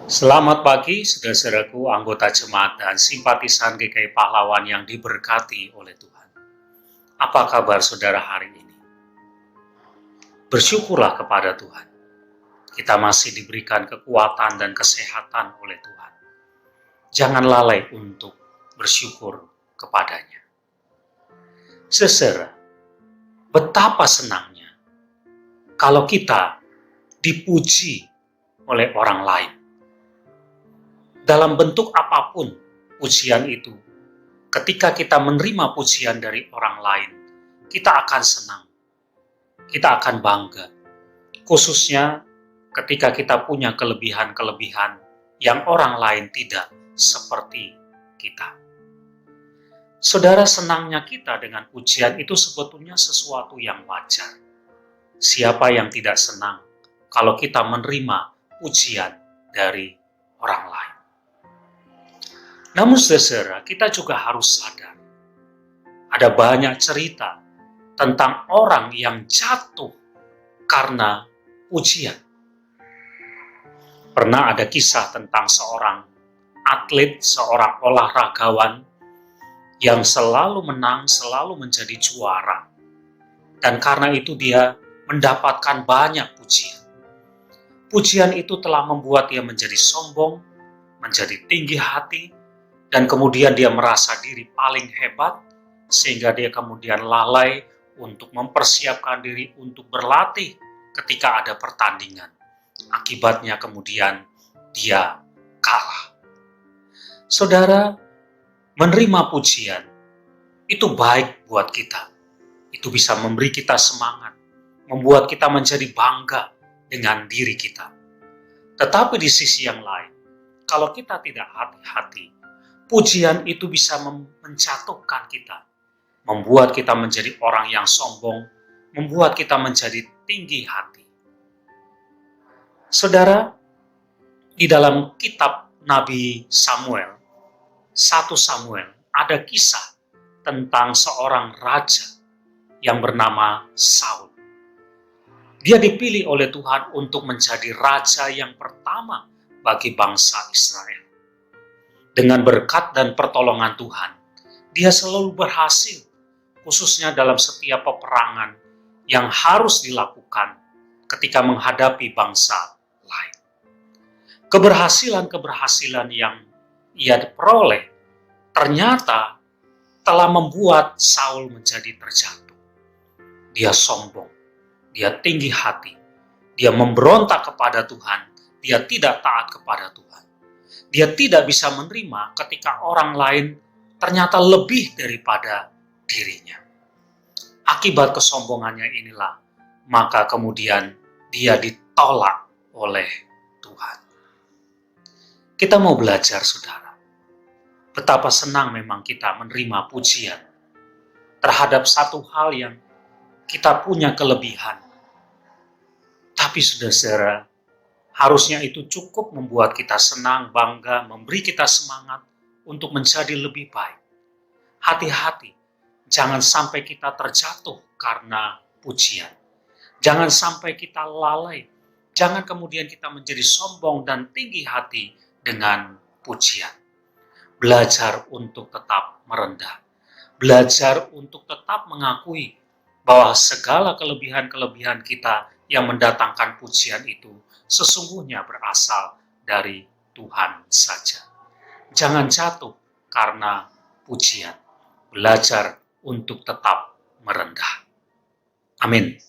Selamat pagi, saudara-saudaraku, anggota jemaat dan simpatisan GKI Pahlawan yang diberkati oleh Tuhan. Apa kabar saudara hari ini? Bersyukurlah kepada Tuhan. Kita masih diberikan kekuatan dan kesehatan oleh Tuhan. Jangan lalai untuk bersyukur kepadanya. Saudara, betapa senangnya kalau kita dipuji oleh orang lain. Dalam bentuk apapun pujian itu, ketika kita menerima pujian dari orang lain, kita akan senang, kita akan bangga. Khususnya ketika kita punya kelebihan-kelebihan yang orang lain tidak seperti kita. Saudara, senangnya kita dengan pujian itu sebetulnya sesuatu yang wajar. Siapa yang tidak senang kalau kita menerima pujian dari orang lain? Namun saudara, kita juga harus sadar, ada banyak cerita tentang orang yang jatuh karena pujian. Pernah ada kisah tentang seorang atlet, seorang olahragawan yang selalu menang, selalu menjadi juara. Dan karena itu dia mendapatkan banyak pujian. Pujian itu telah membuat dia menjadi sombong, menjadi tinggi hati, dan kemudian dia merasa diri paling hebat, sehingga dia kemudian lalai untuk mempersiapkan diri untuk berlatih ketika ada pertandingan. Akibatnya kemudian dia kalah. Saudara, menerima pujian itu baik buat kita. Itu bisa memberi kita semangat, membuat kita menjadi bangga dengan diri kita. Tetapi di sisi yang lain, kalau kita tidak hati-hati, pujian itu bisa menjatuhkan kita, membuat kita menjadi orang yang sombong, membuat kita menjadi tinggi hati. Saudara, di dalam kitab Nabi Samuel, 1 Samuel, ada kisah tentang seorang raja yang bernama Saul. Dia dipilih oleh Tuhan untuk menjadi raja yang pertama bagi bangsa Israel. Dengan berkat dan pertolongan Tuhan, dia selalu berhasil, khususnya dalam setiap peperangan yang harus dilakukan ketika menghadapi bangsa lain. Keberhasilan-keberhasilan yang ia peroleh ternyata telah membuat Saul menjadi terjatuh. Dia sombong, dia tinggi hati, dia memberontak kepada Tuhan, dia tidak taat kepada Tuhan. Dia tidak bisa menerima ketika orang lain ternyata lebih daripada dirinya. Akibat kesombongannya inilah, maka kemudian dia ditolak oleh Tuhan. Kita mau belajar, saudara, betapa senang memang kita menerima pujian terhadap satu hal yang kita punya kelebihan. Tapi saudara, harusnya itu cukup membuat kita senang, bangga, memberi kita semangat untuk menjadi lebih baik. Hati-hati, jangan sampai kita terjatuh karena pujian. Jangan sampai kita lalai. Jangan kemudian kita menjadi sombong dan tinggi hati dengan pujian. Belajar untuk tetap merendah. Belajar untuk tetap mengakui bahwa segala kelebihan-kelebihan kita yang mendatangkan pujian itu sesungguhnya berasal dari Tuhan saja. Jangan jatuh karena pujian. Belajar untuk tetap merendah. Amin.